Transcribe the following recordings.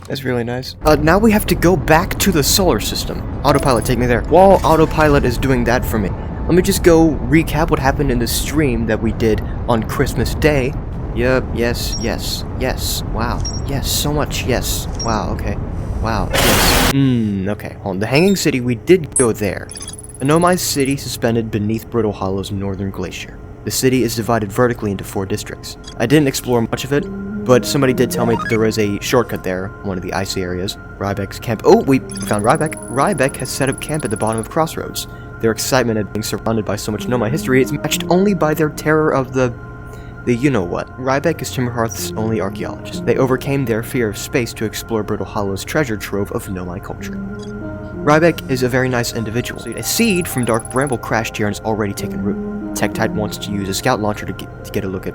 That's really nice. Now we have to go back to the solar system. Autopilot, take me there. While Autopilot is doing that for me, let me just go recap what happened in the stream that we did on Christmas Day. Yep, yes, yes, yes, wow, yes, so much, yes, wow, okay, wow, yes. Okay, hold on. The Hanging City, we did go there. A Nomai city suspended beneath Brittle Hollow's northern glacier. The city is divided vertically into 4 districts. I didn't explore much of it, but somebody did tell me that there is a shortcut there, one of the icy areas. Rybeck's camp. Oh, we found Rybeck. Rybeck has set up camp at the bottom of Crossroads. Their excitement at being surrounded by so much Nomai history is matched only by their terror of the you-know-what. Rybeck is Timberhearth's only archaeologist. They overcame their fear of space to explore Brittle Hollow's treasure trove of Nomai culture. Rybeck is a very nice individual. A seed from Dark Bramble crashed here and has already taken root. Tektite wants to use a scout launcher to get a look at...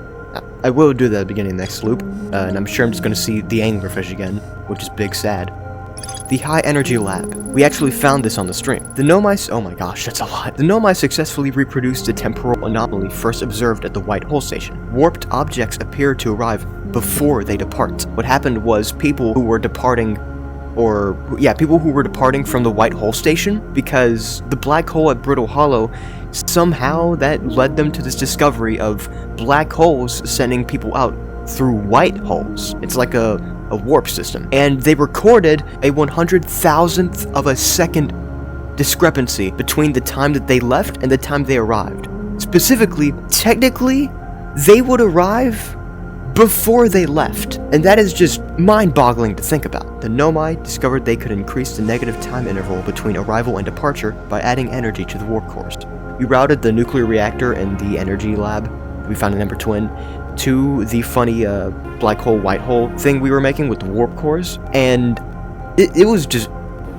I will do that at the beginning of the next loop, and I'm sure I'm just going to see the anglerfish again, which is big sad. The High Energy Lab. We actually found this on the stream. The Nomai... Oh my gosh, that's a lot. The Nomai successfully reproduced the temporal anomaly first observed at the White Hole Station. Warped objects appear to arrive before they depart. What happened was people who were departing from the White Hole Station, because the black hole at Brittle Hollow, somehow that led them to this discovery of black holes sending people out through white holes. It's like a warp system. And they recorded a 100,000th of a second discrepancy between the time that they left and the time they arrived. Specifically, technically, they would arrive before they left, and that is just mind-boggling to think about. The Nomai discovered they could increase the negative time interval between arrival and departure by adding energy to the warp cores. We routed the nuclear reactor and the energy lab we found in Ember Twin to the funny black hole, white hole thing we were making with the warp cores, and it was just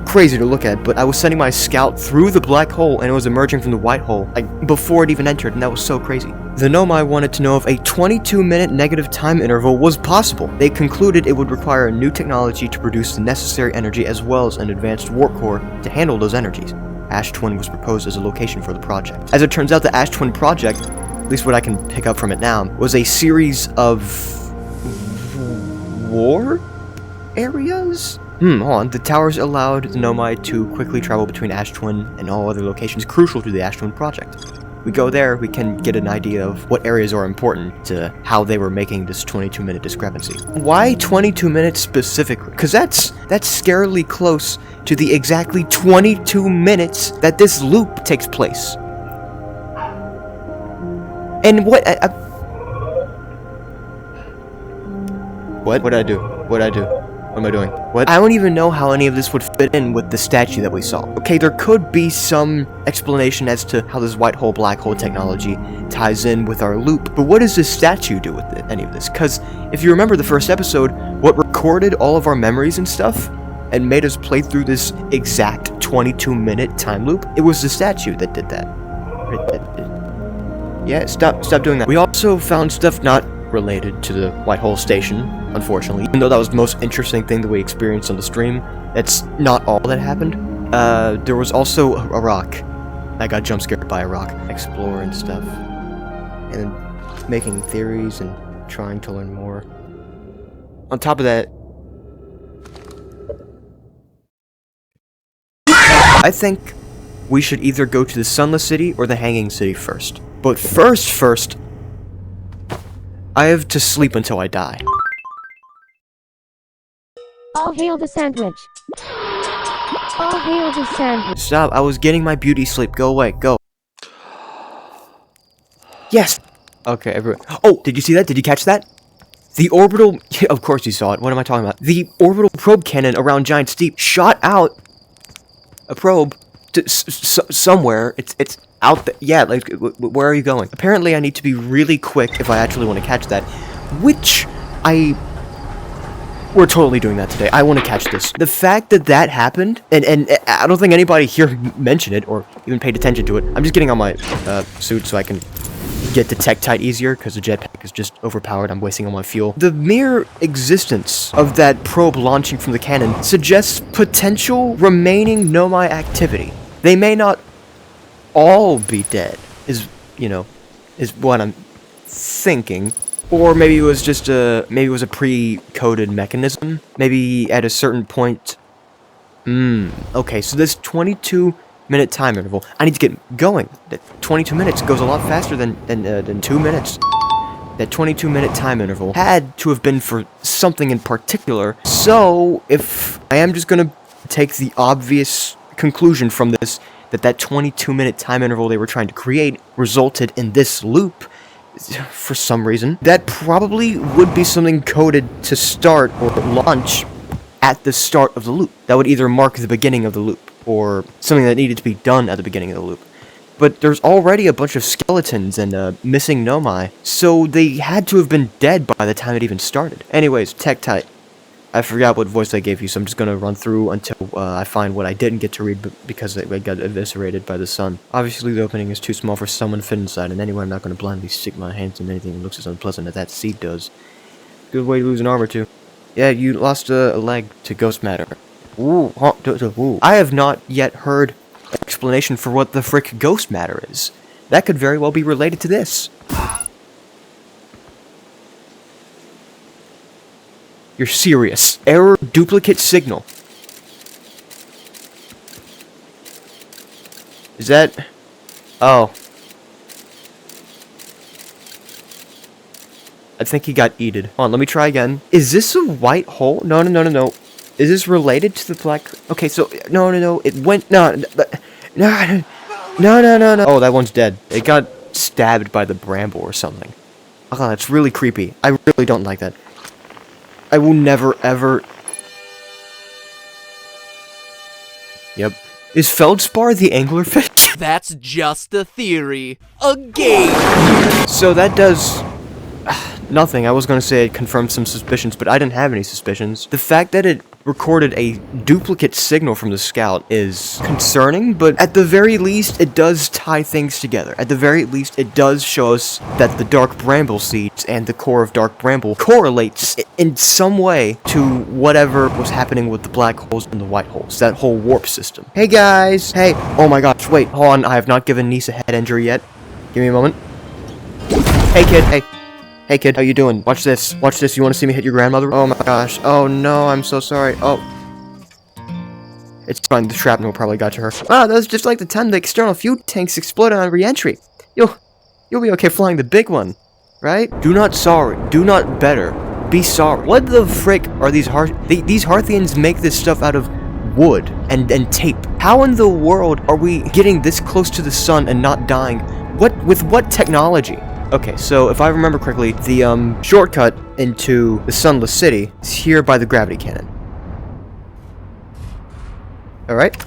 crazy to look at. But I was sending my scout through the black hole and it was emerging from the white hole like before it even entered, and that was so crazy. The Nomai wanted to know if a 22-minute negative time interval was possible. They concluded it would require a new technology to produce the necessary energy as well as an advanced warp core to handle those energies. Ash Twin was proposed as a location for the project. As it turns out, the Ash Twin project, at least what I can pick up from it now, was a series of warp areas? Hold on. The towers allowed the Nomai to quickly travel between Ash Twin and all other locations crucial to the Ash Twin project. We go there, we can get an idea of what areas are important to how they were making this 22-minute discrepancy. Why 22 minutes specifically? Because that's scarily close to the exactly 22 minutes that this loop takes place. And what? What did I do? What did I do? What am I doing? What? I don't even know how any of this would fit in with the statue that we saw. Okay, there could be some explanation as to how this white hole, black hole technology ties in with our loop, but what does this statue do with any of this? Because if you remember the first episode, what recorded all of our memories and stuff and made us play through this exact 22-minute time loop, it was the statue that did that. Yeah, stop doing that. We also found stuff not related to the White Hole Station, unfortunately. Even though that was the most interesting thing that we experienced on the stream, that's not all that happened. There was also a rock. I got jump scared by a rock. Explore and stuff. And making theories and trying to learn more. On top of that, I think we should either go to the Sunless City or the Hanging City first. But first, I have to sleep until I die. All hail the sandwich. All hail the sandwich. Stop, I was getting my beauty sleep. Go away, go. Yes! Okay, everyone. Oh, did you see that? Did you catch that? The orbital... Of course you saw it. What am I talking about? The orbital probe cannon around Giant Steep shot out a probe to somewhere. It's out there. Yeah, like, where are you going? Apparently I need to be really quick if I actually want to catch that, which we're totally doing that today. I want to catch this. The fact that that happened, and I don't think anybody here mentioned it or even paid attention to it. I'm just getting on my suit so I can get to Tektite easier, because the jetpack is just overpowered. I'm wasting all my fuel. The mere existence of that probe launching from the cannon suggests potential remaining Nomai activity. They may not all be dead, is what I'm thinking. Or maybe it was just a pre-coded mechanism. Maybe at a certain point. Okay, so this 22-minute time interval. I need to get going. That 22 minutes goes a lot faster than 2 minutes. That 22-minute time interval had to have been for something in particular. So if I am just gonna take the obvious conclusion from this, that 22-minute time interval they were trying to create resulted in this loop. For some reason, that probably would be something coded to start or launch at the start of the loop. That would either mark the beginning of the loop, or something that needed to be done at the beginning of the loop. But there's already a bunch of skeletons and missing Nomai, so they had to have been dead by the time it even started. Anyways, Tektite. I forgot what voice I gave you, so I'm just gonna run through until I find what I didn't get to read because I got eviscerated by the sun. Obviously, the opening is too small for someone to fit inside, and anyway, I'm not gonna blindly stick my hands in anything that looks as unpleasant as that seed does. Good way to lose an arm or two. Yeah, you lost a leg to ghost matter. Ooh, ooh. I have not yet heard an explanation for what the frick ghost matter is. That could very well be related to this. You're serious. Error duplicate signal. Is that... Oh. I think he got eated. Hold on, let me try again. Is this a white hole? No. Is this related to the black... Okay, so... No. It went... No. Oh, that one's dead. It got stabbed by the bramble or something. Oh, that's really creepy. I really don't like that. I will never, ever... Yep. Is Feldspar the anglerfish? That's just a theory. A game! So that does... nothing. I was gonna say it confirmed some suspicions, but I didn't have any suspicions. The fact that it recorded a duplicate signal from the scout is concerning, but at the very least, it does tie things together. At the very least, it does show us that the dark bramble seeds and the core of dark bramble correlates in some way to whatever was happening with the black holes and the white holes, that whole warp system. Hey guys! Hey! Oh my gosh, wait, hold on, I have not given Nice a head injury yet. Give me a moment. Hey kid, hey. Hey kid, how you doing? Watch this. Watch this. You want to see me hit your grandmother? Oh my gosh. Oh no, I'm so sorry. Oh. It's fine. The shrapnel probably got to her. Ah, that was just like the time the external fuel tanks exploded on re-entry. You'll be okay flying the big one, right? Do not sorry. Do not better. Be sorry. What the frick are these these Hearthians make this stuff out of wood and tape? How in the world are we getting this close to the sun and not dying? With what technology? Okay, so if I remember correctly, the shortcut into the Sunless City is here by the gravity cannon. Alright.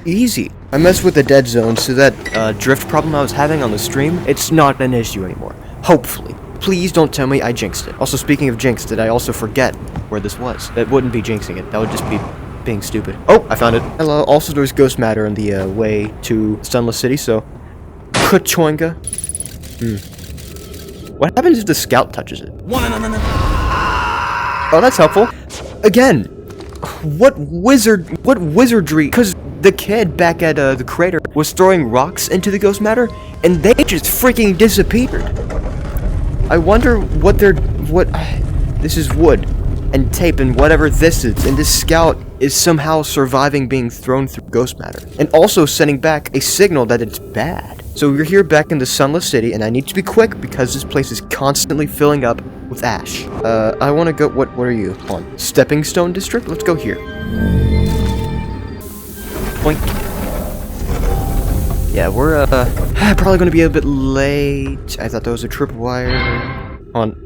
Easy. I messed with the dead zone, so that drift problem I was having on the stream, it's not an issue anymore. Hopefully. Please don't tell me I jinxed it. Also, speaking of jinxed, did I also forget where this was? That wouldn't be jinxing it. That would just be being stupid. Oh, I found it. Hello. Also, there's ghost matter on the way to Sunless City, so... Kachoinga. What happens if the scout touches it? Oh, that's helpful. Again, what wizardry? Because the kid back at the crater was throwing rocks into the ghost matter, and they just freaking disappeared. I wonder what this is wood and tape and whatever this is, and this scout is somehow surviving being thrown through ghost matter, and also sending back a signal that it's bad. So we're here back in the Sunless City, and I need to be quick because this place is constantly filling up with ash. I want to go... What are you? On Stepping Stone District? Let's go here. Boink. Yeah, we're, probably gonna be a bit late. I thought that was a tripwire. On.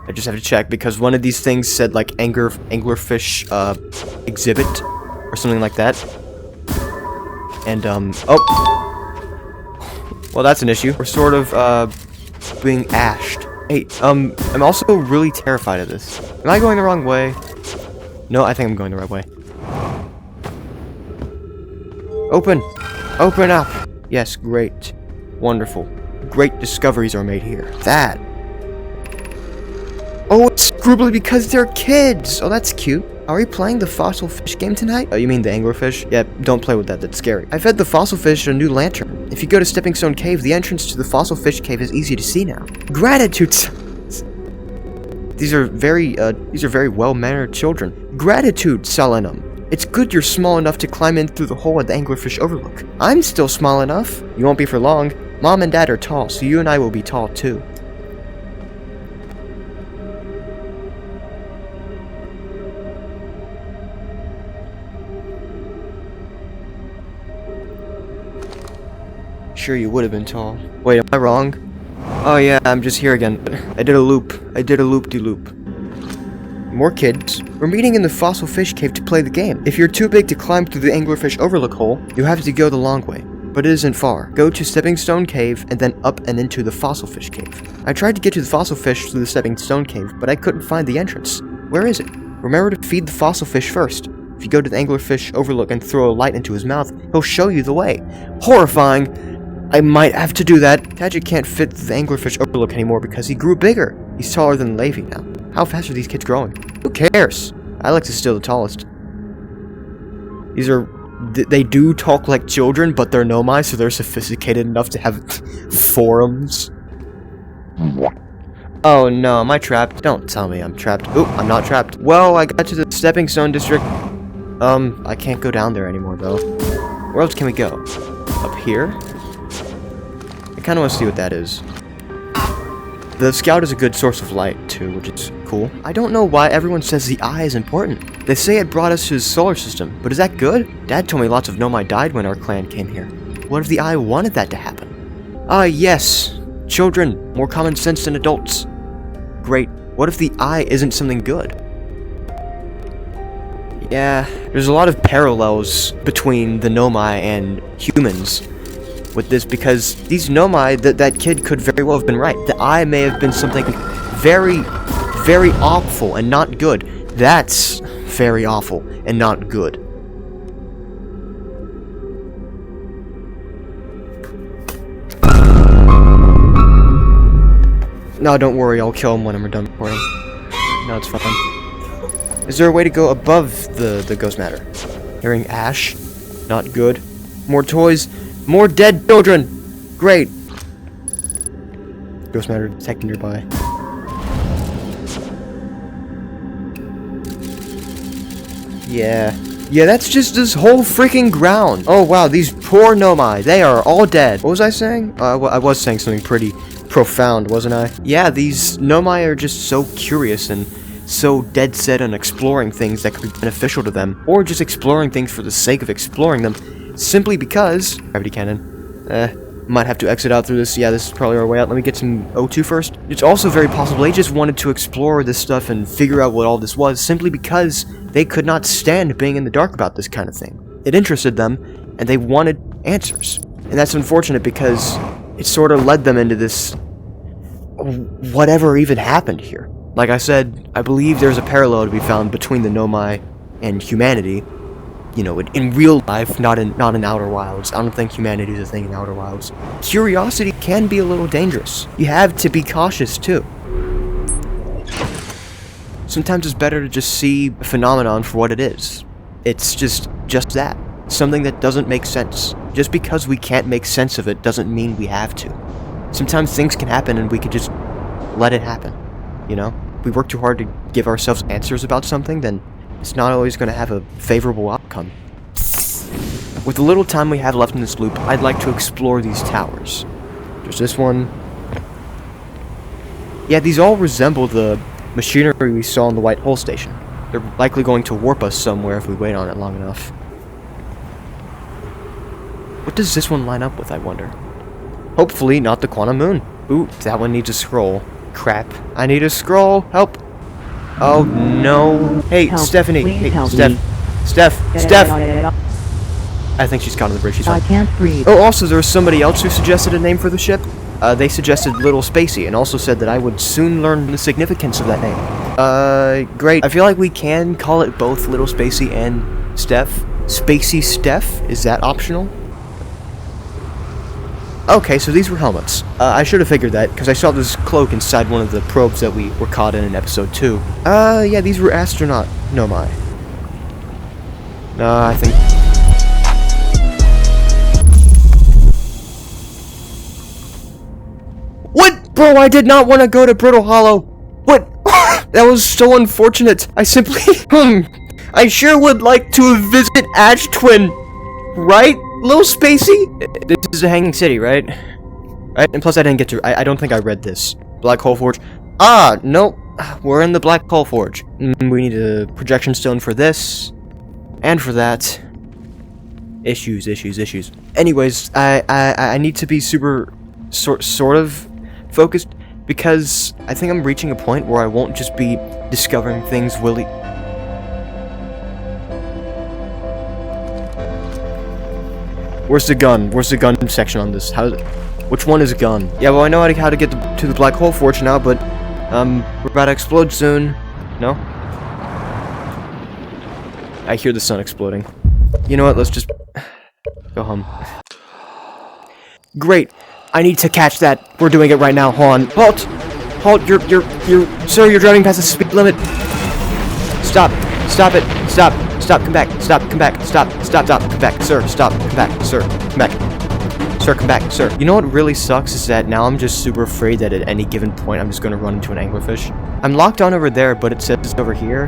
I just have to check, because one of these things said, like, anglerfish, exhibit, or something like that. And, oh! Well, that's an issue. We're sort of, being ashed. Hey, I'm also really terrified of this. Am I going the wrong way? No, I think I'm going the right way. Open! Open up! Yes, great. Wonderful. Great discoveries are made here. That. Oh, it's scribbly because they're kids! Oh, that's cute. Are we playing the fossil fish game tonight? Oh, you mean the anglerfish? Yeah, don't play with that, that's scary. I fed the fossil fish a new lantern. If you go to Stepping Stone Cave, the entrance to the fossil fish cave is easy to see now. Gratitude signs. These are very well-mannered children. Gratitude, Selenum. It's good you're small enough to climb in through the hole at the anglerfish overlook. I'm still small enough. You won't be for long. Mom and Dad are tall, so you and I will be tall too. Sure, you would have been tall. Wait, am I wrong? Oh yeah, I'm just here again. I did a loop-de-loop. More kids. We're meeting in the fossil fish cave to play the game. If you're too big to climb through the anglerfish overlook hole, you have to go the long way. But it isn't far. Go to Stepping Stone Cave and then up and into the fossil fish cave. I tried to get to the fossil fish through the Stepping Stone Cave, but I couldn't find the entrance. Where is it? Remember to feed the fossil fish first. If you go to the anglerfish overlook and throw a light into his mouth, he'll show you the way. Horrifying! I might have to do that. Tadget can't fit the anglerfish overlook anymore because he grew bigger. He's taller than Levi now. How fast are these kids growing? Who cares? Alex is still the tallest. They do talk like children, but they're Nomai, so they're sophisticated enough to have forums. Oh no, am I trapped? Don't tell me I'm trapped. Oop, I'm not trapped. Well, I got to the Stepping Stone District. I can't go down there anymore, though. Where else can we go? Up here? I kinda wanna see what that is. The scout is a good source of light, too, which is cool. I don't know why everyone says the eye is important. They say it brought us to the solar system, but is that good? Dad told me lots of Nomai died when our clan came here. What if the eye wanted that to happen? Ah, yes. Children, more common sense than adults. Great. What if the eye isn't something good? Yeah, there's a lot of parallels between the Nomai and humans with this, because these Nomai, that kid could very well have been right. The eye may have been something very, very awful and not good. That's very awful and not good. No, don't worry, I'll kill him when I'm done recording. No, it's fine. Is there a way to go above the ghost matter? Hearing ash. Not good. More toys. More dead children! Great! Ghost matter detected nearby. Yeah. Yeah, that's just this whole freaking ground. Oh wow, these poor Nomai. They are all dead. What was I saying? I was saying something pretty profound, wasn't I? Yeah, these Nomai are just so curious and so dead set on exploring things that could be beneficial to them, or just exploring things for the sake of exploring them. Simply because... Gravity cannon. Might have to exit out through this. Yeah, this is probably our way out. Let me get some O2 first. It's also very possible they just wanted to explore this stuff and figure out what all this was, simply because they could not stand being in the dark about this kind of thing. It interested them, and they wanted answers. And that's unfortunate because it sort of led them into this... whatever even happened here. Like I said, I believe there's a parallel to be found between the Nomai and humanity. You know, in real life, not in Outer Wilds. I don't think humanity is a thing in Outer Wilds. Curiosity can be a little dangerous. You have to be cautious, too. Sometimes it's better to just see a phenomenon for what it is. It's just that. Something that doesn't make sense. Just because we can't make sense of it doesn't mean we have to. Sometimes things can happen and we could just let it happen. You know? If we work too hard to give ourselves answers about something, then it's not always going to have a favorable outcome. With the little time we have left in this loop, I'd like to explore these towers. There's this one. Yeah, these all resemble the machinery we saw in the White Hole Station. They're likely going to warp us somewhere if we wait on it long enough. What does this one line up with, I wonder? Hopefully not the Quantum Moon. Ooh, that one needs a scroll. Crap. I need a scroll. Help. Oh no. Hey, Help, Stephanie. Hey, help Steph. I think she's caught on the bridge. She's I fine. can't breathe. Oh, also, there was somebody else who suggested a name for the ship. They suggested Little Spacey, and also said that I would soon learn the significance of that name. Great. I feel like we can call it both Little Spacey and Steph. Spacey Steph? Is that optional? Okay, so these were helmets. I should have figured that, because I saw this cloak inside one of the probes that we were caught in episode 2. Yeah, these were astronaut Nomai. I think... What? Bro, I did not want to go to Brittle Hollow. What? That was so unfortunate. I simply... I sure would like to visit Ash Twin. Right? Little Spacey? This is a hanging city, right? Right? And plus I didn't get to... I don't think I read this. Black Hole Forge. No. We're in the Black Hole Forge. We need a projection stone for this. And for that. Issues. Anyways, I need to be super... sort of focused. Because I think I'm reaching a point where I won't just be discovering things willy... Where's the gun? Where's the gun section on this? Which one is a gun? Yeah, well, I know how to get to the Black Hole Forge now, but, we're about to explode soon. No? I hear the sun exploding. You know what, let's just go home. Great. I need to catch that. We're doing it right now. Hold on. Halt! Halt, sir, you're driving past the speed limit. Stop. Stop it. Stop. Stop, come back. Stop, come back. Stop, come back. Sir, stop, come back. Sir, come back. Sir, come back. Sir. You know what really sucks is that now I'm just super afraid that at any given point I'm just gonna run into an anglerfish. I'm locked on over there, but it says it's over here.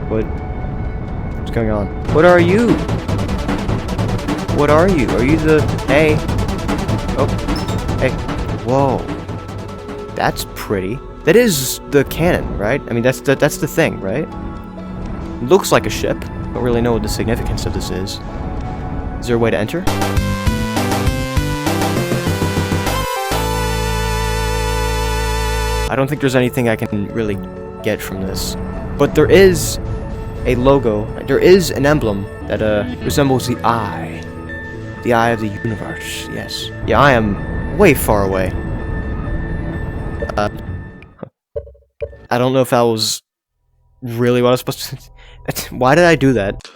What's going on? What are you? What are you? Are you the... Hey. Oh. Hey. Whoa. That's pretty. That is the cannon, right? I mean, that's the thing, right? Looks like a ship. Don't really know what the significance of this is. Is there a way to enter? I don't think there's anything I can really get from this. But there is a logo. There is an emblem that resembles the eye. The eye of the universe. Yes. Yeah, I am way far away. I don't know if that was really what I was supposed to... Why did I do that?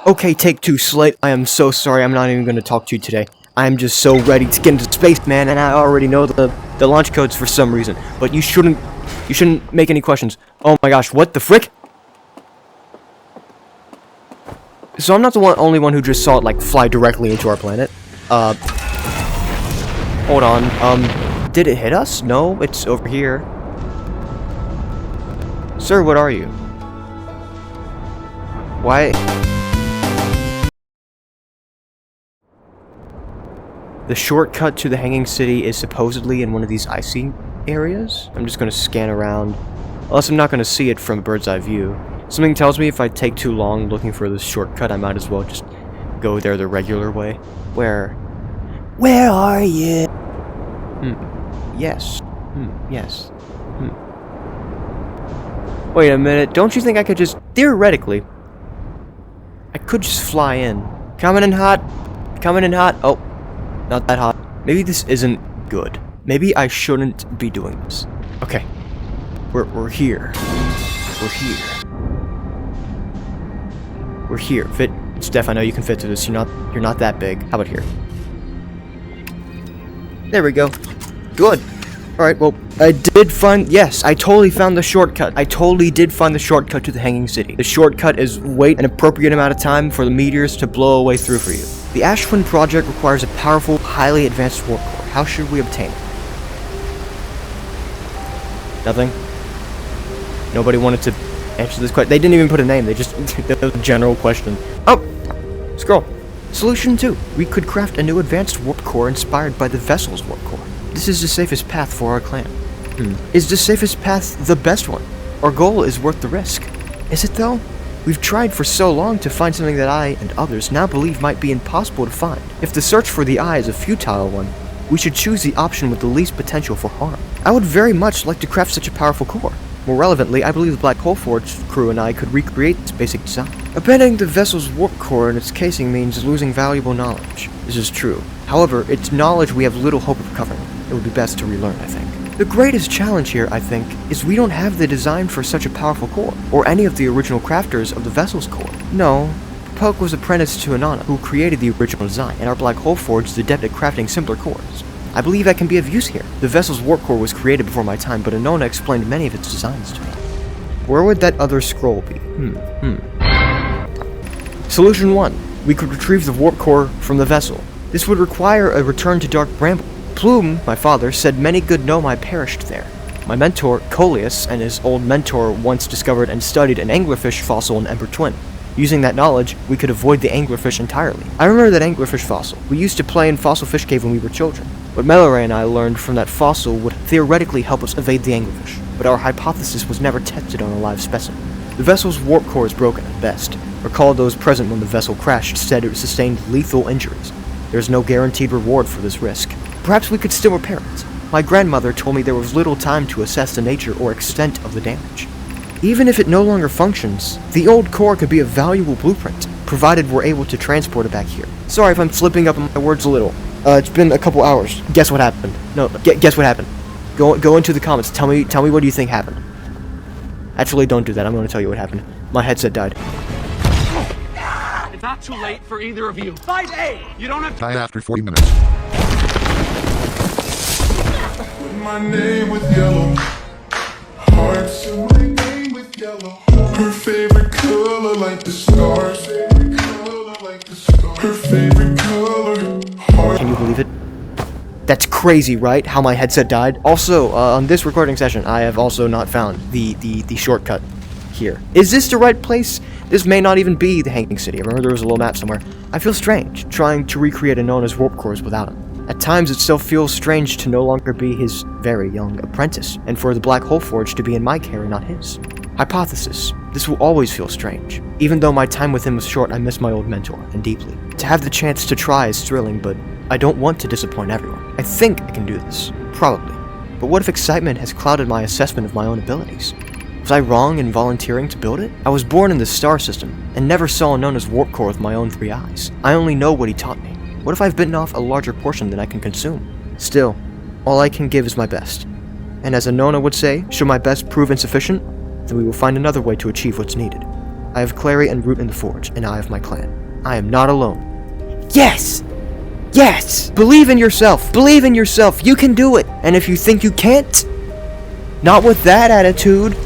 Okay, take 2, Slate. I am so sorry. I'm not even going to talk to you today. I'm just so ready to get into space, man, and I already know the launch codes for some reason. But you shouldn't make any questions. Oh my gosh, what the frick? So I'm not the only one who just saw it, like, fly directly into our planet. Hold on. Did it hit us? No, it's over here. Sir, what are you? Why? The shortcut to the Hanging City is supposedly in one of these icy areas. I'm just gonna scan around. Unless I'm not gonna see it from a bird's eye view. Something tells me if I take too long looking for this shortcut, I might as well just go there the regular way. Where are you? Yes. Yes. Wait a minute, don't you think I could just... Theoretically... I could just fly in. Coming in hot. Coming in hot. Oh, not that hot. Maybe this isn't good. Maybe I shouldn't be doing this. Okay. We're here. We're here. We're here. Fit. Steph, I know you can fit through this. You're not that big. How about here? There we go. Good. Alright, well, I did find... Yes, I totally found the shortcut. I totally did find the shortcut to the Hanging City. The shortcut is wait an appropriate amount of time for the meteors to blow away through for you. The Ash Twin project requires a powerful, highly advanced warp core. How should we obtain it? Nothing? Nobody wanted to answer this question. They didn't even put a name. They just... That was a general question. Oh! Scroll. Solution 2. We could craft a new advanced warp core inspired by the vessel's warp core. This is the safest path for our clan. Is the safest path the best one? Our goal is worth the risk. Is it though? We've tried for so long to find something that I and others now believe might be impossible to find. If the search for the eye is a futile one, we should choose the option with the least potential for harm. I would very much like to craft such a powerful core. More relevantly, I believe the Black Hole Forge crew and I could recreate its basic design. Abandoning the vessel's warp core and its casing means losing valuable knowledge. This is true. However, it's knowledge we have little hope of recovering. It would be best to relearn, I think. The greatest challenge here, I think, is we don't have the design for such a powerful core, or any of the original crafters of the vessel's core. No, Poke was apprenticed to Anana, who created the original design, and our Black Hole Forge is adept at crafting simpler cores. I believe I can be of use here. The vessel's warp core was created before my time, but Anona explained many of its designs to me. Where would that other scroll be? Solution 1. We could retrieve the warp core from the vessel. This would require a return to Dark Bramble. Plume, my father, said many good Nomai perished there. My mentor, Coleus, and his old mentor once discovered and studied an anglerfish fossil in Ember Twin. Using that knowledge, we could avoid the anglerfish entirely. I remember that anglerfish fossil. We used to play in Fossil Fish Cave when we were children. What Melore and I learned from that fossil would theoretically help us evade the anglerfish, but our hypothesis was never tested on a live specimen. The vessel's warp core is broken at best. Recall those present when the vessel crashed said it sustained lethal injuries. There is no guaranteed reward for this risk. Perhaps we could still repair it. My grandmother told me there was little time to assess the nature or extent of the damage. Even if it no longer functions, the old core could be a valuable blueprint, provided we're able to transport it back here. Sorry if I'm slipping up on my words a little. It's been a couple hours. Guess what happened? No, guess what happened? Go into the comments. Tell me what you think happened. Actually, don't do that. I'm going to tell you what happened. My headset died. It's not too late for either of you. Fight A! You don't have Die after 40 minutes. My name with yellow hearts and my name with yellow. Her favorite color like the stars. Her favorite color heart. Can you believe it? That's crazy, right? How my headset died. Also, on this recording session, I have also not found the shortcut here. Is this the right place? This may not even be the Hanging City. I remember there was a little map somewhere. I feel strange, trying to recreate Anona's warp cores without him. At times, it still feels strange to no longer be his very young apprentice, and for the Black Hole Forge to be in my care and not his. Hypothesis. This will always feel strange. Even though my time with him was short, I miss my old mentor, and deeply. To have the chance to try is thrilling, but I don't want to disappoint everyone. I think I can do this. Probably. But what if excitement has clouded my assessment of my own abilities? Was I wrong in volunteering to build it? I was born in the star system, and never saw Anona's warp core with my own 3 eyes. I only know what he taught me. What if I've bitten off a larger portion than I can consume? Still, all I can give is my best. And as Anona would say, should my best prove insufficient, then we will find another way to achieve what's needed. I have Clary and Root in the Forge, and I have my clan. I am not alone. Yes! Yes! Believe in yourself! Believe in yourself! You can do it! And if you think you can't, not with that attitude,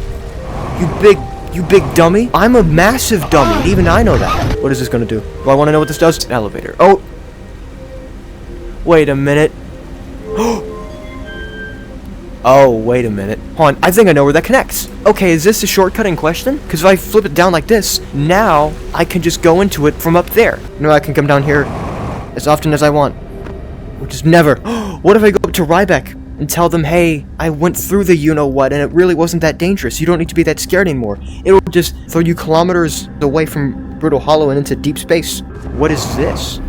you big dummy. I'm a massive dummy, even I know that. What is this gonna do? Do I wanna know what this does? An elevator. Oh! Wait a minute. Oh, wait a minute. Hold on, I think I know where that connects. Okay, is this the shortcut in question? Because if I flip it down like this, now I can just go into it from up there. No, I can come down here as often as I want. Which is never. What if I go up to Ryback and tell them, hey, I went through the you-know-what and it really wasn't that dangerous. You don't need to be that scared anymore. It'll just throw you kilometers away from Brittle Hollow and into deep space. What is this?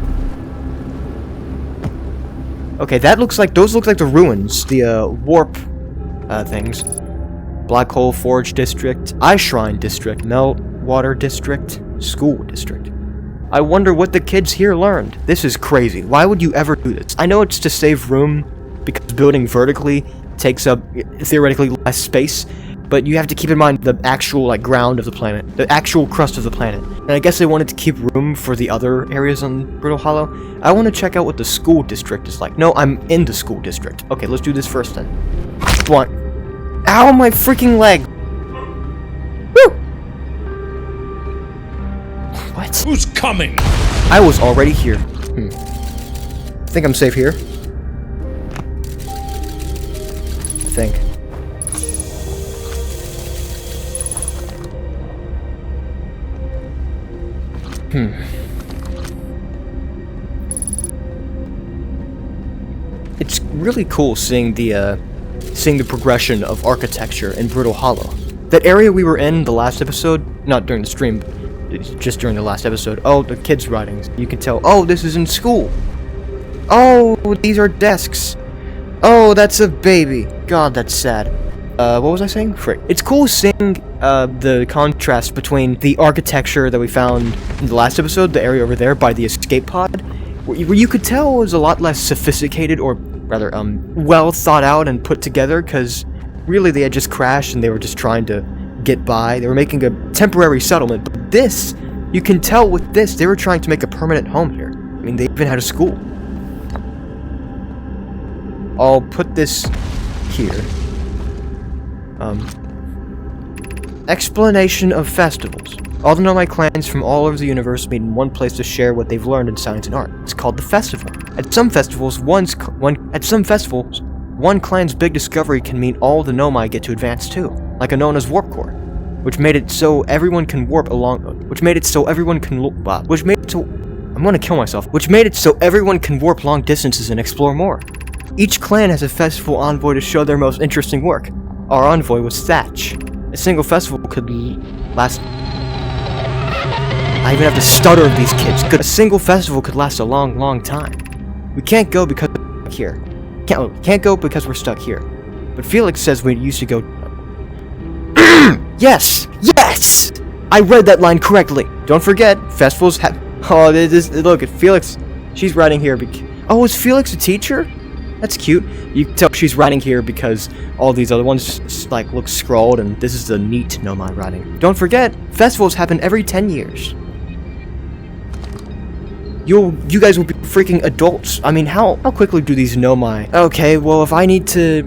Okay, those look like the ruins, the warp things. Black Hole Forge District, Ice Shrine District, Meltwater District, School District. I wonder what the kids here learned. This is crazy. Why would you ever do this? I know it's to save room, because building vertically takes up theoretically less space, but you have to keep in mind the actual ground of the planet, the actual crust of the planet. And I guess they wanted to keep room for the other areas on Brittle Hollow. I want to check out what the school district is like. No, I'm in the school district. Okay, let's do this first then. What? Ow, my freaking leg! Woo! What? Who's coming? I was already here. I think I'm safe here. I think. It's really cool seeing the progression of architecture in Brittle Hollow. That area we were in the last episode, not during the stream, just during the last episode. Oh, the kids' writings. You can tell. Oh, this is in school. Oh, these are desks. Oh, that's a baby. God, that's sad. What was I saying? Frick. It's cool seeing the contrast between the architecture that we found in the last episode, the area over there by the escape pod, where you could tell it was a lot less sophisticated, or rather, well thought out and put together, because really they had just crashed and they were just trying to get by. They were making a temporary settlement, but this, you can tell with this, they were trying to make a permanent home here. I mean, they even had a school. I'll put this here. Explanation of festivals. All the Nomai clans from all over the universe meet in one place to share what they've learned in science and art. It's called the festival. At some festivals, one clan's big discovery can mean all the Nomai get to advance too, like a known as warp core, which made it so everyone can warp along. Which made it so everyone can warp long distances and explore more. Each clan has a festival envoy to show their most interesting work. Our envoy was Thatch. A single festival could last. I even have the stutter of these kids. A single festival could last a long, long time. We can't go because we're stuck here. Can't go because we're stuck here. But Felix says we used to go. Yes! Yes! I read that line correctly. Don't forget, festivals have. Oh, look at Felix. She's writing here. Oh, is Felix a teacher? That's cute. You can tell she's writing here because all these other ones just, like, look scrawled, and this is the neat Nomai writing. Don't forget, festivals happen every 10 years. You guys will be freaking adults. I mean, how quickly do these Nomai... Okay, well, if I need to...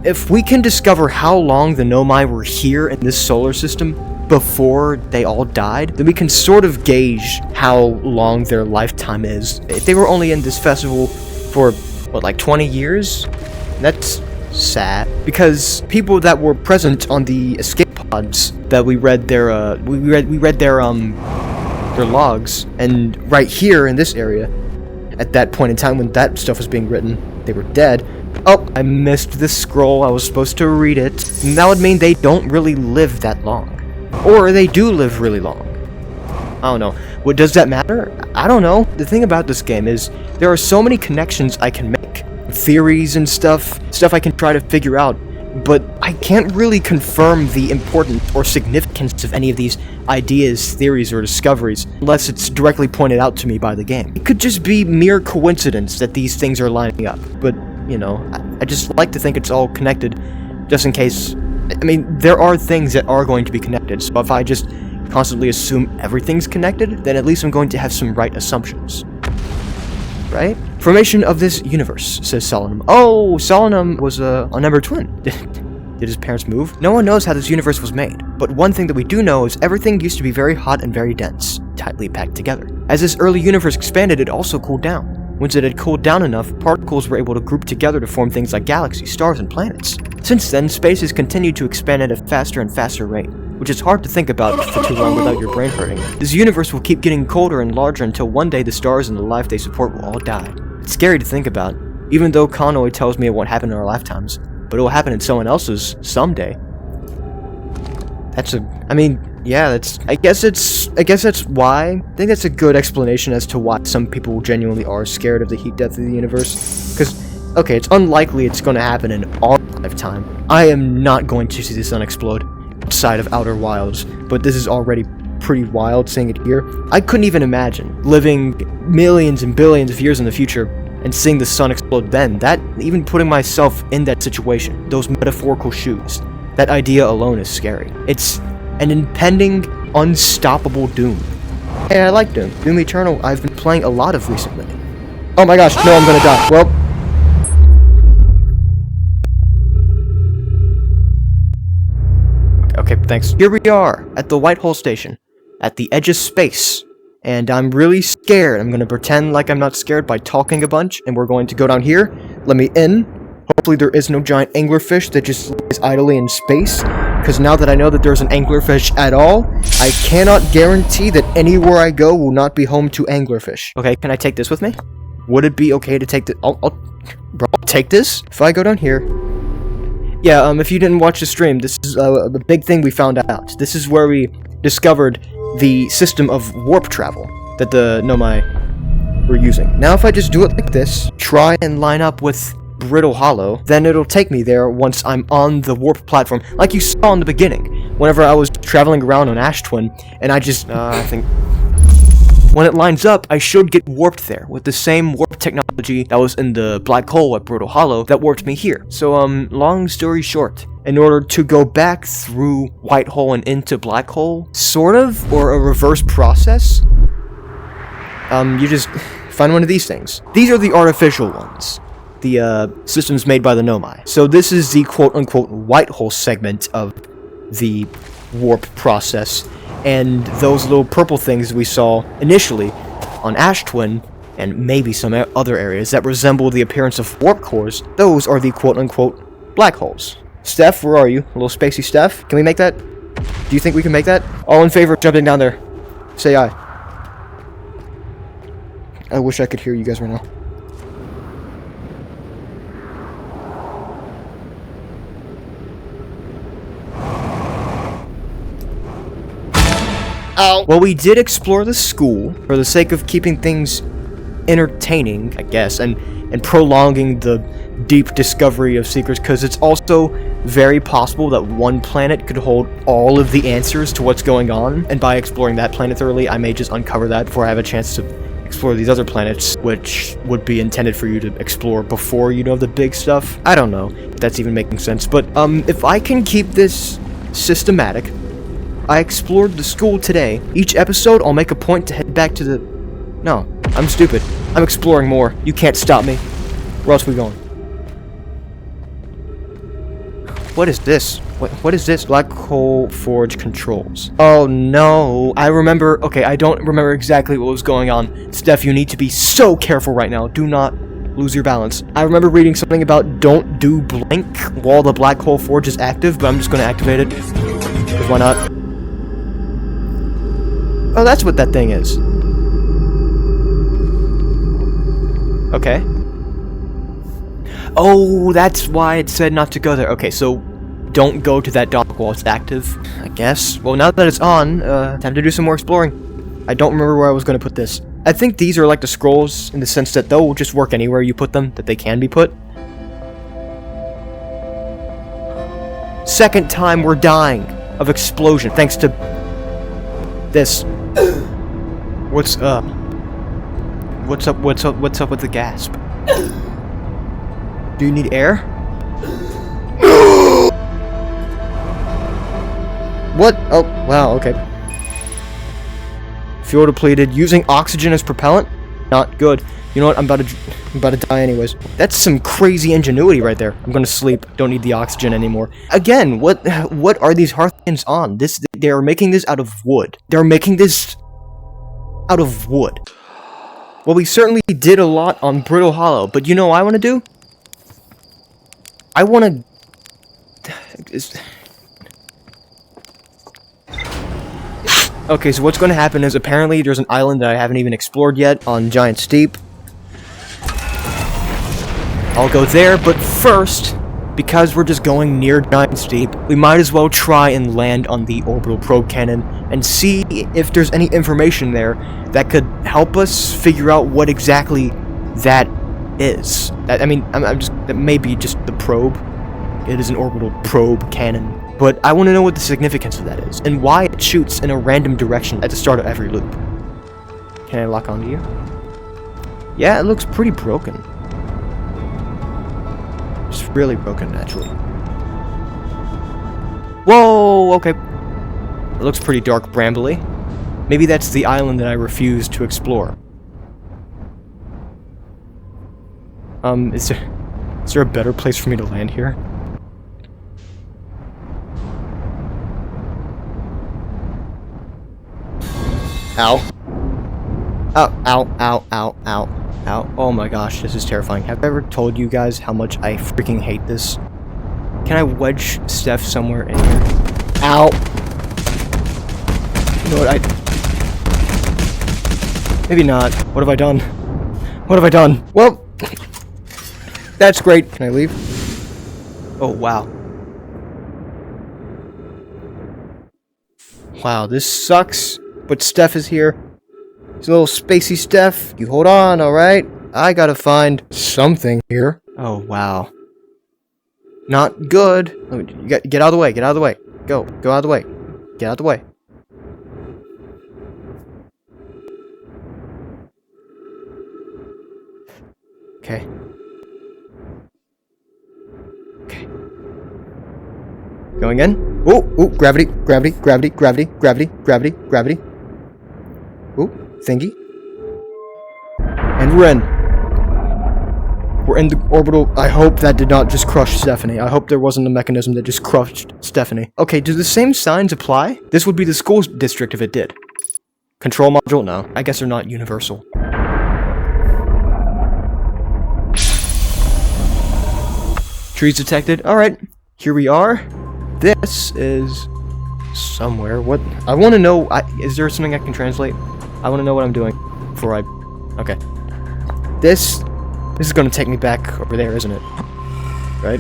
If we can discover how long the Nomai were here in this solar system before they all died, then we can sort of gauge how long their lifetime is. If they were only in this festival for... what, like 20 years? That's sad. Because people that were present on the escape pods that we read their logs, and right here in this area, at that point in time when that stuff was being written, they were dead. Oh, I missed the scroll. I was supposed to read it. And that would mean they don't really live that long. Or they do live really long. I don't know. What does that matter? I don't know. The thing about this game is there are so many connections I can make. Theories and stuff I can try to figure out, but I can't really confirm the importance or significance of any of these ideas, theories, or discoveries unless it's directly pointed out to me by the game. It could just be mere coincidence that these things are lining up, but, you know, I just like to think it's all connected, just in case. I mean, there are things that are going to be connected, so if I just constantly assume everything's connected, then at least I'm going to have some right assumptions. Right? Formation of this universe, says Solemnum. Oh, Solemnum was a number twin. Did his parents move? No one knows how this universe was made, but one thing that we do know is everything used to be very hot and very dense, tightly packed together. As this early universe expanded, it also cooled down. Once it had cooled down enough, particles were able to group together to form things like galaxies, stars, and planets. Since then, space has continued to expand at a faster and faster rate, which is hard to think about for too long without your brain hurting. This universe will keep getting colder and larger until one day the stars and the life they support will all die. It's scary to think about, even though Conway tells me it won't happen in our lifetimes, but it will happen in someone else's someday. I guess that's why. I think that's a good explanation as to why some people genuinely are scared of the heat death of the universe. Because, okay, it's unlikely it's going to happen in our lifetime. I am not going to see the sun explode outside of Outer Wilds, but this is already pretty wild seeing it here. I couldn't even imagine living millions and billions of years in the future and seeing the sun explode then. Even putting myself in that situation, those metaphorical shoes, that idea alone is scary. It's an impending, unstoppable doom. Hey, I like Doom. Doom Eternal I've been playing a lot of recently. Oh my gosh, no, I'm gonna die. Well... Okay, thanks. Here we are, at the White Hole Station, at the edge of space, and I'm really scared. I'm gonna pretend like I'm not scared by talking a bunch, and we're going to go down here. Let me in. Hopefully there is no giant anglerfish that just lies idly in space, because now that I know that there's an anglerfish at all, I cannot guarantee that anywhere I go will not be home to anglerfish. Okay, can I take this with me? Would it be okay to take this? I'll take this if I go down here. Yeah, if you didn't watch the stream, this is the big thing we found out. This is where we discovered the system of warp travel that the Nomai were using. Now if I just do it like this, try and line up with Brittle Hollow, then it'll take me there once I'm on the warp platform, like you saw in the beginning, whenever I was traveling around on Ash Twin, and I just, I think... When it lines up, I should get warped there, with the same warp technology that was in the black hole at Brittle Hollow that warped me here. So, long story short, in order to go back through White Hole and into Black Hole, sort of, or a reverse process, you just find one of these things. These are the artificial ones. the systems made by the Nomai. So this is the quote-unquote white hole segment of the warp process, and those little purple things we saw initially on Ash Twin, and maybe some other areas that resemble the appearance of warp cores, those are the quote-unquote black holes. Steph, where are you? A little spacey Steph? Can we make that? Do you think we can make that? All in favor of jumping down there? Say aye. I wish I could hear you guys right now. Ow. Well, we did explore the school for the sake of keeping things entertaining, I guess, and prolonging the deep discovery of secrets, because it's also very possible that one planet could hold all of the answers to what's going on, and by exploring that planet thoroughly, I may just uncover that before I have a chance to explore these other planets, which would be intended for you to explore before you know the big stuff. I don't know if that's even making sense, but if I can keep this systematic, I explored the school today. Each episode, I'll make a point to head back to the... No, I'm stupid. I'm exploring more. You can't stop me. Where else are we going? What is this? What is this? Black hole forge controls. Oh no. I remember... Okay, I don't remember exactly what was going on. Steph, you need to be so careful right now. Do not lose your balance. I remember reading something about don't do blink while the black hole forge is active, but I'm just going to activate it. Because why not? Oh, that's what that thing is. Okay. Oh, that's why it said not to go there. Okay, so don't go to that dock while it's active, I guess. Well, now that it's on, time to do some more exploring. I don't remember where I was going to put this. I think these are like the scrolls in the sense that they'll just work anywhere you put them, that they can be put. Second time we're dying of explosion, thanks to this. What's up? What's up with the gasp? Do you need air? What? Oh, wow, okay. Fuel depleted. Using oxygen as propellant? Not good. You know what? I'm about to die anyways. That's some crazy ingenuity right there. I'm gonna sleep. Don't need the oxygen anymore. Again, what are these Hearthians on? They are making this out of wood. They're making this out of wood. Well, we certainly did a lot on Brittle Hollow, but you know what I want to do? I want to... Okay, so what's going to happen is apparently there's an island that I haven't even explored yet on Giant Steep. I'll go there, but first, because we're just going near Giant Steep, we might as well try and land on the Orbital Probe Cannon and see if there's any information there that could help us figure out what exactly that is. That may be just the probe. It is an Orbital Probe Cannon. But I want to know what the significance of that is, and why it shoots in a random direction at the start of every loop. Can I lock onto you? Yeah, it looks pretty broken. Just really broken, actually. Whoa, okay. It looks pretty dark brambly. Maybe that's the island that I refuse to explore. Is there a better place for me to land here? Ow. Ow, ow, ow, ow, ow, ow. Oh my gosh, this is terrifying. Have I ever told you guys how much I freaking hate this? Can I wedge Steph somewhere in here? Ow! You know what, maybe not. What have I done? What have I done? Well, that's great. Can I leave? Oh, wow. Wow, this sucks. But Steph is here. It's a little spacey Steph. You hold on, alright? I gotta find something here. Oh, wow. Not good. Get out of the way, get out of the way. Go out of the way. Get out of the way. Okay. Okay. Going in. Ooh, ooh, gravity, gravity, gravity, gravity, gravity, gravity, gravity. Ooh, thingy. And we're in. We're in the orbital. I hope that did not just crush Stephanie. I hope there wasn't a mechanism that just crushed Stephanie. Okay, do the same signs apply? This would be the school district if it did. Control module? No. I guess they're not universal. Trees detected. Alright, here we are. This is somewhere. What? I want to know. Is there something I can translate? I want to know what I'm doing before I... Okay. This is going to take me back over there, isn't it? Right?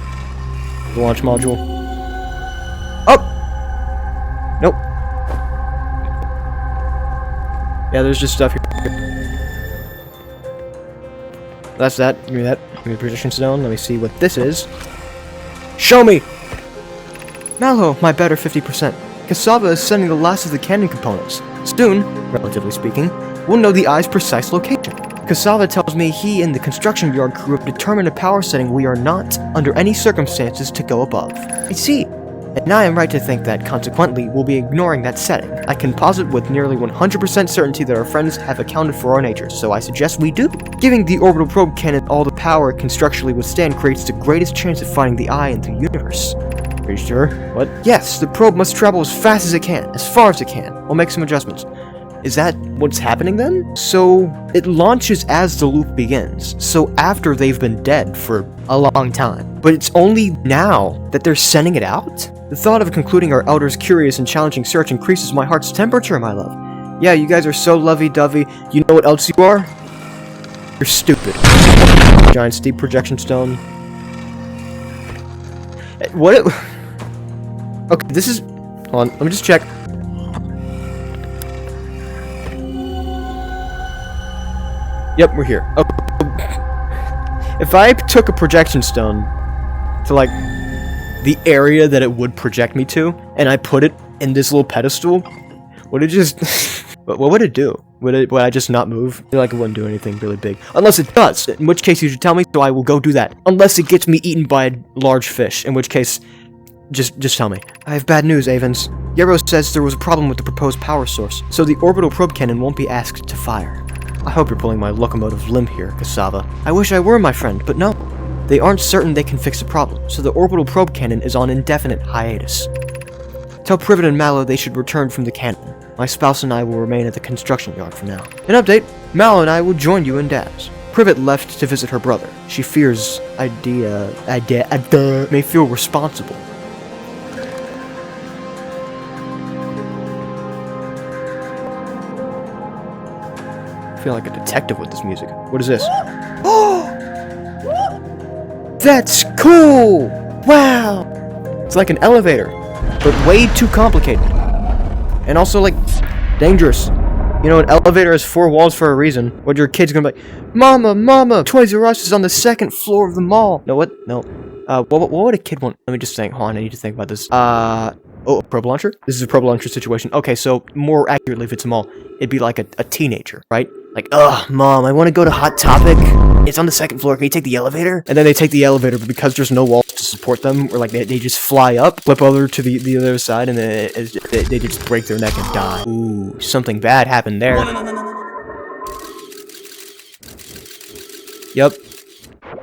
The launch module. Oh! Nope. Yeah, there's just stuff here. That's that. Give me that. Give me the projection stone. Let me see what this is. Show me! Mallow, my better 50%. Cassava is sending the last of the cannon components. Soon, relatively speaking, we'll know the eye's precise location. Cassava tells me he and the construction yard crew have determined a power setting we are not, under any circumstances, to go above. I see. And I am right to think that, consequently, we'll be ignoring that setting. I can posit with nearly 100% certainty that our friends have accounted for our nature, so I suggest we do. Giving the orbital probe cannon all the power it can structurally withstand creates the greatest chance of finding the eye in the universe. Are you sure? What? Yes, the probe must travel as fast as it can, as far as it can. We'll make some adjustments. Is that what's happening then? So, it launches as the loop begins, so after they've been dead for a long time. But it's only now that they're sending it out? The thought of concluding our elder's curious and challenging search increases my heart's temperature, my love. Yeah, you guys are so lovey-dovey. You know what else you are? You're stupid. Giant steep projection stone. What? Okay, this is... Hold on, let me just check. Yep, we're here. Okay. If I took a projection stone to, like, the area that it would project me to, and I put it in this little pedestal, would it just... what would it do? Would I just not move? I feel like it wouldn't do anything really big. Unless it does, in which case you should tell me, so I will go do that. Unless it gets me eaten by a large fish, in which case... Just tell me. I have bad news, Avens. Yarrow says there was a problem with the proposed power source, so the orbital probe cannon won't be asked to fire. I hope you're pulling my locomotive limb here, Cassava. I wish I were, my friend, but no. They aren't certain they can fix the problem, so the orbital probe cannon is on indefinite hiatus. Tell Privet and Mallow they should return from the cannon. My spouse and I will remain at the construction yard for now. An update, Mallow and I will join you in Daz. Privet left to visit her brother. She fears may feel responsible. I feel like a detective with this music. What is this? Oh! That's cool! Wow! It's like an elevator, but way too complicated. And also, like, dangerous. You know, an elevator has 4 walls for a reason. What your kid's gonna be like, Mama, Toys R Us is on the 2nd floor of the mall. No, what? No. What would a kid want? Let me just think. Hold on, I need to think about this. Oh, a probe launcher? This is a probe launcher situation. Okay, so more accurately, if it's a mall, it'd be like a teenager, right? Like, ugh, Mom, I want to go to Hot Topic. It's on the 2nd floor. Can you take the elevator? And then they take the elevator, but because there's no walls to support them, or like they just fly up, flip over to the other side, and then they just break their neck and die. Ooh, something bad happened there. Yep,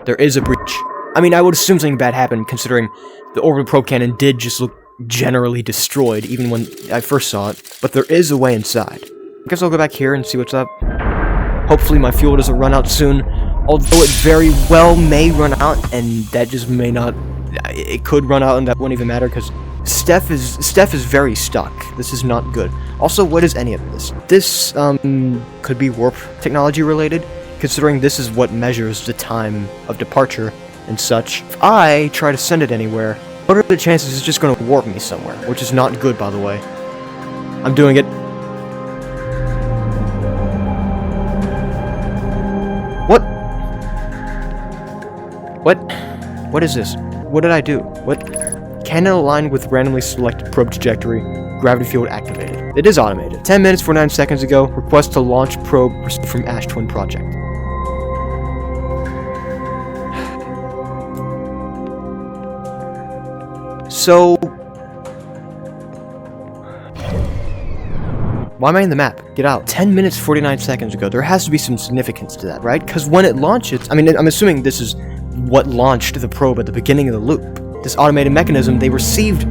there is a breach. I mean, I would assume something bad happened, considering the orbital probe cannon did just look generally destroyed, even when I first saw it. But there is a way inside. I guess I'll go back here and see what's up. Hopefully my fuel doesn't run out soon, although it very well may run out, and that just may not... It could run out and that won't even matter, because Steph is very stuck. This is not good. Also, what is any of this? This, could be warp technology related, considering this is what measures the time of departure and such. If I try to send it anywhere, what are the chances it's just going to warp me somewhere? Which is not good, by the way. I'm doing it. What is this? What did I do? What? Cannon aligned with randomly selected probe trajectory. Gravity field activated. It is automated. 10 minutes 49 seconds ago. Request to launch probe received from Ash Twin Project. So... Why am I in the map? Get out. 10 minutes 49 seconds ago. There has to be some significance to that, right? Because when it launches... I mean, I'm assuming this is what launched the probe at the beginning of the loop. This automated mechanism, they received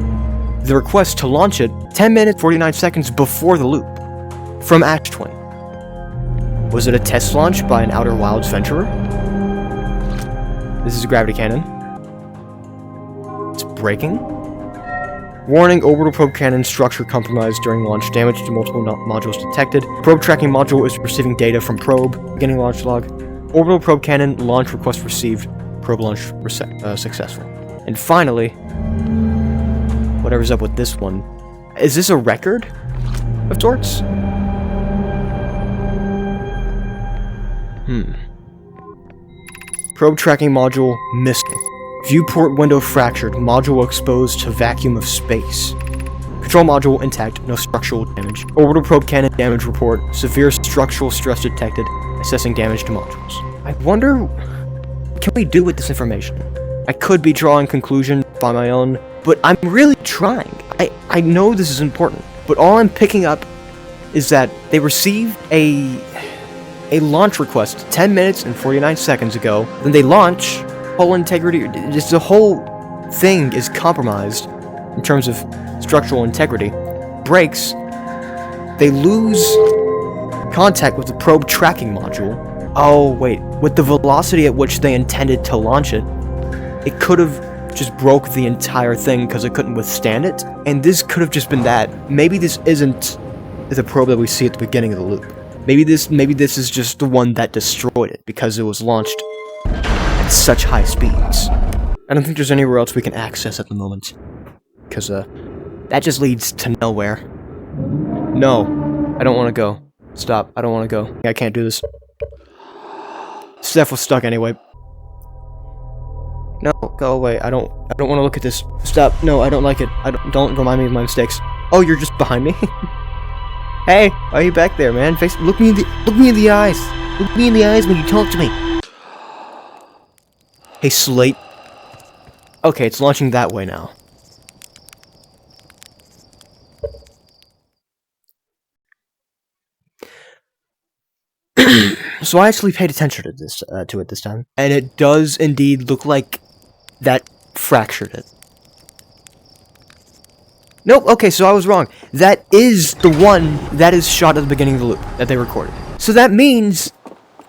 the request to launch it 10 minutes 49 seconds before the loop from Ash Twin. Was it a test launch by an Outer Wilds venturer? This is a gravity cannon. It's breaking. Warning, orbital probe cannon structure compromised during launch. Damage to multiple modules detected. Probe tracking module is receiving data from probe. Beginning launch log. Orbital probe cannon launch request received. Probe launch successful. And finally, whatever's up with this one. Is this a record of sorts? Probe tracking module missing. Viewport window fractured. Module exposed to vacuum of space. Control module intact. No structural damage. Orbital probe cannon damage report. Severe structural stress detected. Assessing damage to modules. I wonder, what can we do with this information? I could be drawing conclusion by my own, but I'm really trying. I know this is important, but all I'm picking up is that they received a launch request 10 minutes and 49 seconds ago. Then they launch. Whole integrity, just the whole thing is compromised in terms of structural integrity. Breaks. They lose contact with the probe tracking module. Oh wait, with the velocity at which they intended to launch it, it could have just broke the entire thing because it couldn't withstand it. And this could have just been that. Maybe this isn't the probe that we see at the beginning of the loop. Maybe this is just the one that destroyed it because it was launched at such high speeds. I don't think there's anywhere else we can access at the moment. Because, that just leads to nowhere. No, I don't want to go. Stop, I don't want to go. I can't do this. Steph was stuck anyway. No, go away. I don't want to look at this. Stop. No, I don't like it. Don't remind me of my mistakes. Oh, you're just behind me? Hey, why are you back there, man? Look me in the eyes. Look me in the eyes when you talk to me. Hey, Slate. Okay, it's launching that way now. So I actually paid attention to it this time, and it does indeed look like that fractured it. Nope, okay, so I was wrong. That is the one that is shot at the beginning of the loop that they recorded. So that means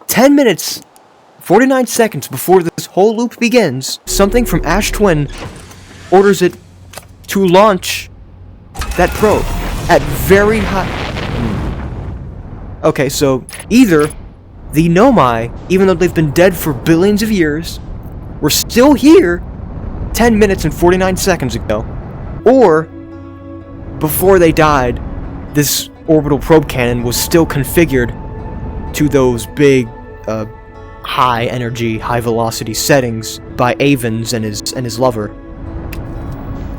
10 minutes, 49 seconds before this whole loop begins, something from Ash Twin orders it to launch that probe at very high... Okay, so either the Nomai, even though they've been dead for billions of years, were still here 10 minutes and 49 seconds ago, or before they died, this orbital probe cannon was still configured to those big, high energy, high velocity settings by Avens and his lover,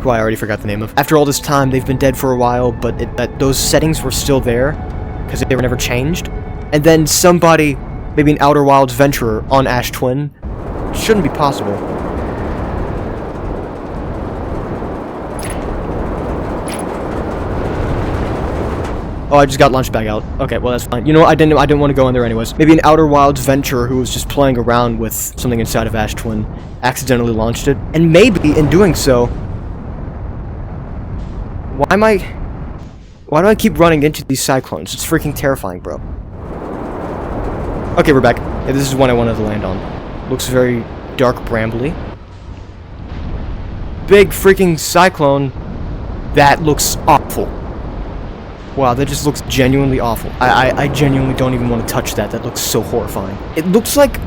who I already forgot the name of. After all this time, they've been dead for a while, but those settings were still there because they were never changed. And then somebody, maybe an Outer Wilds venturer on Ash Twin, shouldn't be possible. Oh, I just got launched back out. Okay, well that's fine. You know what? I didn't want to go in there anyways. Maybe an Outer Wilds venturer who was just playing around with something inside of Ash Twin accidentally launched it, and maybe in doing so, why do I keep running into these cyclones? It's freaking terrifying, bro. Okay, we're back. Yeah, this is one I wanted to land on. Looks very dark brambly. Big freaking cyclone. That looks awful. Wow, that just looks genuinely awful. I genuinely don't even want to touch that. That looks so horrifying. It looks like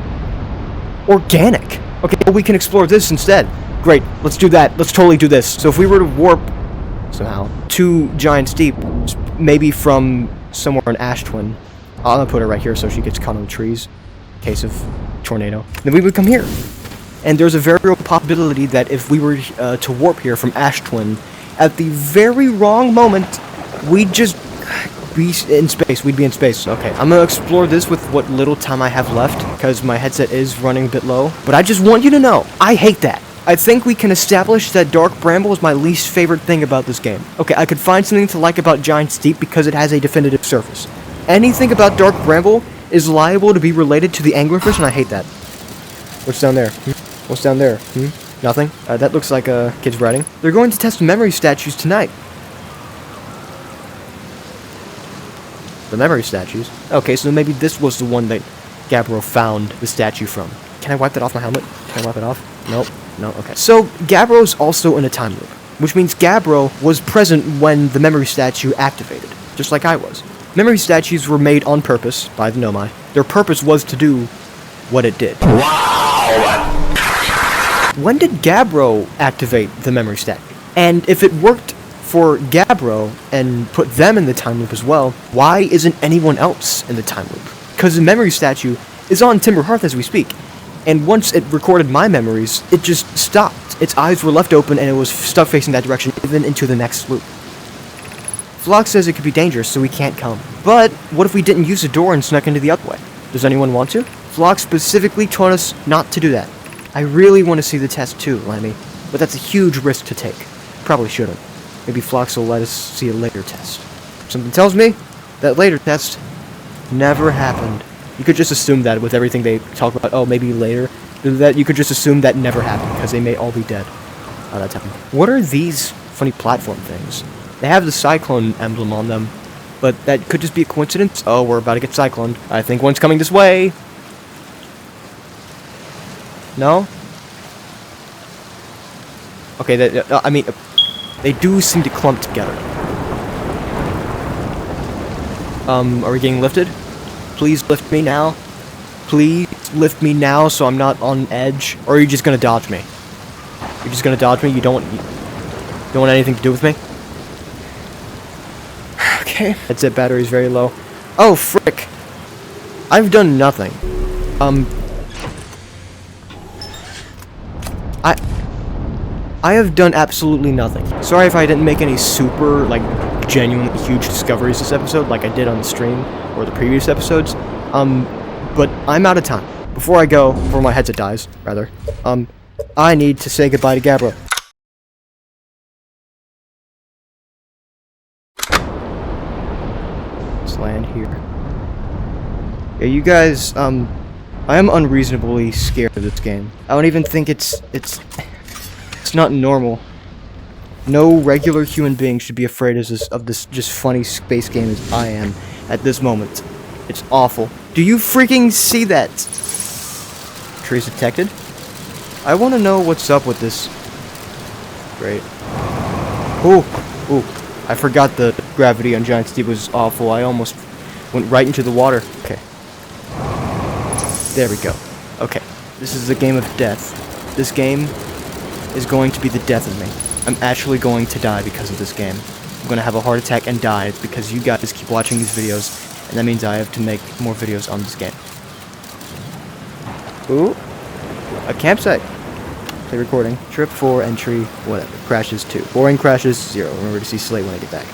organic. Okay, well, we can explore this instead. Great, let's do that. Let's totally do this. So if we were to warp somehow to Giant Steep, maybe from somewhere in Ash Twin, I'm gonna put her right here so she gets caught on the trees in case of tornado, then we would come here. And there's a very real possibility that if we were to warp here from Ash Twin, at the very wrong moment, we'd just be in space. We'd be in space. Okay, I'm gonna explore this with what little time I have left, because my headset is running a bit low. But I just want you to know, I hate that. I think we can establish that Dark Bramble is my least favorite thing about this game. Okay, I could find something to like about Giant Steep because it has a definitive surface. Anything about Dark Bramble is liable to be related to the anglerfish, and I hate that. What's down there? What's down there? Nothing? That looks like a kid's writing. They're going to test memory statues tonight. The memory statues? Okay, so maybe this was the one that Gabbro found the statue from. Can I wipe that off my helmet? Can I wipe it off? Nope. No, okay. So, Gabbro's also in a time loop, which means Gabbro was present when the memory statue activated, just like I was. Memory statues were made on purpose by the Nomai. Their purpose was to do what it did. Wow! When did Gabbro activate the memory statue? And if it worked for Gabbro and put them in the time loop as well, why isn't anyone else in the time loop? Because the memory statue is on Timber Hearth as we speak, and once it recorded my memories, it just stopped. Its eyes were left open and it was stuck facing that direction, even into the next loop. Flock says it could be dangerous, so we can't come. But what if we didn't use the door and snuck into the other way? Does anyone want to? Flock specifically told us not to do that. I really want to see the test too, Lemmy, but that's a huge risk to take. Probably shouldn't. Maybe Phlox will let us see a later test. Something tells me that later test never happened. You could just assume that with everything they talk about, oh, maybe later, that you could just assume that never happened, because they may all be dead. Oh, that's happened. What are these funny platform things? They have the Cyclone emblem on them, but that could just be a coincidence. Oh, we're about to get cycloned. I think one's coming this way. No? Okay, they do seem to clump together. Are we getting lifted? Please lift me now. Please lift me now so I'm not on edge. Or are you just gonna dodge me? You're just gonna dodge me? You don't want anything to do with me? Okay. Headset battery's very low. Oh, frick. I've done nothing. I have done absolutely nothing. Sorry if I didn't make any super, like, genuinely huge discoveries this episode, like I did on the stream, or the previous episodes. But I'm out of time. Before I go, before my headset dies, rather, I need to say goodbye to Gabbro. Let's land here. Yeah, you guys, I am unreasonably scared of this game. I don't even think it's not normal. No regular human being should be afraid of this just funny space game as I am at this moment. It's awful. Do you freaking see that? Trees detected? I want to know what's up with this. Great. Ooh. I forgot the gravity on Giant Steep was awful. I almost went right into the water. Okay. There we go. Okay. This is the game of death. This game is going to be the death of me. I'm actually going to die because of this game. I'm going to have a heart attack and die. It's because you guys keep watching these videos, and that means I have to make more videos on this game. Ooh. A campsite. Play recording. Trip 4, entry, whatever. Crashes 2. Boring crashes 0. Remember to see Slate when I get back.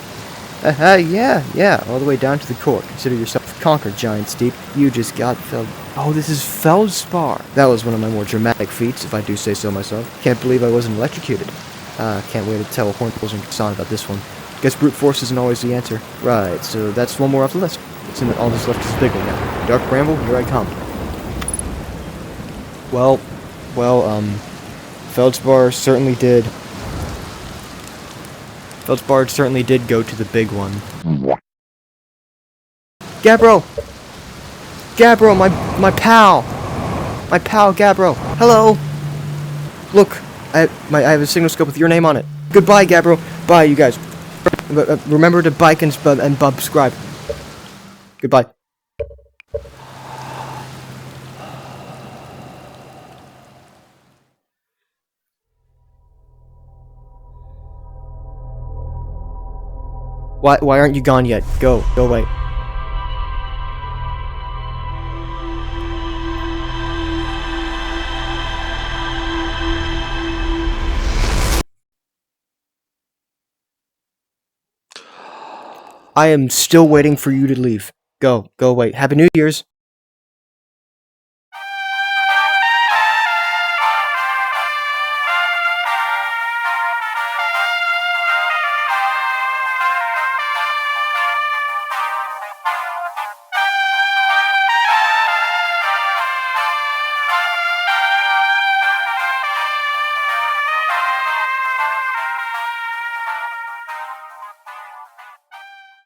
Yeah. All the way down to the core. Consider yourself conquered, Giant Steep. You just got felled. Oh, this is Feldspar. That was one of my more dramatic feats, if I do say so myself. Can't believe I wasn't electrocuted. Can't wait to tell Hornbills and Kassan about this one. Guess brute force isn't always the answer. Right, so that's one more off the list. It's in all that's left is the big one now. Dark Bramble, here I come. Well, Feldspar certainly did. Feldspar certainly did go to the big one. Gabbro! Gabbro, my pal! My pal, Gabbro. Hello! Look, I have a signal scope with your name on it. Goodbye, Gabbro. Bye, you guys. Remember to bike and subscribe. Goodbye. Why aren't you gone yet? Go away. I am still waiting for you to leave. Go away. Happy New Year's.